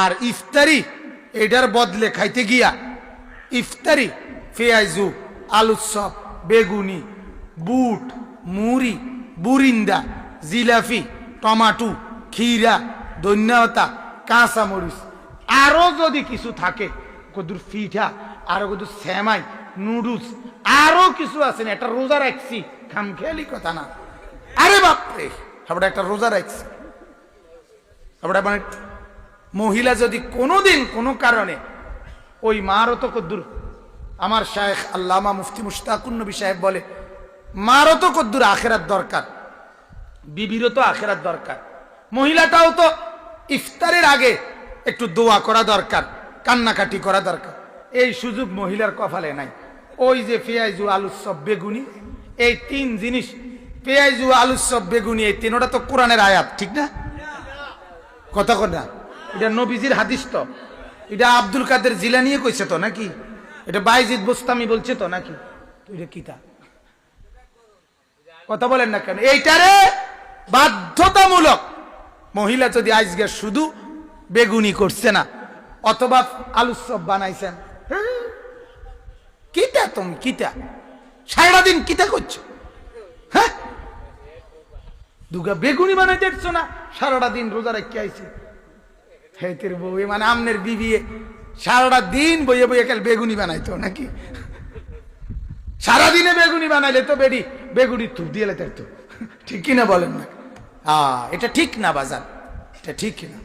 আর ইফতারি এটার বদলে খাইতে গিয়া ইফতারি পেঁয়াজু আলুর চপ বেগুনি বুট মুড়ি বুরিন্দা জিলাপি টমাটো ক্ষীরা ধন্যতা কাঁচামরিচ আরো যদি কিছু থাকে কদুর পিঠা আরো কদুর সেমাই নুডলস আরো কিছু আছে না, একটা রোজা রাখছি খামখেয়ালি কথা না। আরে বাপরে আমরা একটা রোজা রাখছি আমরা মানে মহিলা যদি কোনোদিন কোনো কারণে ওই মারও তো কদ্দুর আমার শায়েখ আল্লামা মুফতি মুশতাকুন নবী সাহেব বলে মারও তো কদ্দুর আখেরাত দরকার, বিবিরও তো আখেরাত দরকার, মহিলাটাও তো ইফতারের আগে একটু দোয়া করা দরকার, কান্নাকাটি করা দরকার। এই সুযোগ মহিলার কপালে নাই। ওই যে পেঁয়াজু আলুর চপ বেগুনি এই তিন জিনিস, পেঁয়াজু আলুর চপ বেগুনি এই তিনটা তো কোরআনের আয়াত, ঠিক না? কথা কথা এটা নবীজির হাদিস তো, এটা আব্দুল কাদের জিলানী কইছে তো নাকি? এটা বাইজিদ বোস্তামি বলছে তো নাকি? এটা কিতা কথা বলেন না কেন? এইটারে বাধ্যতামূলক মহিলা যদি আজকে শুধু বেগুনি করছে না অথবা আলুর চপ বানাইছেন, কিতা তুমি কিতা সারাদিন কিতা করছো? হ্যাঁ দুগা বেগুনি বানাই দেখছো না, সারাটা দিন রোজা রেখে আইছি হেতের বউ মানে আমনের বিবি সারাটা দিন বইয়ে বইয়ে কাল বেগুনি বানাইতো নাকি? সারাদিনে বেগুনি বানাইলে তো বেডি বেগুনি থুপ দিয়ে লেতে, ঠিক কিনা বলেন না? এটা ঠিক না বাজার, এটা ঠিক কিনা?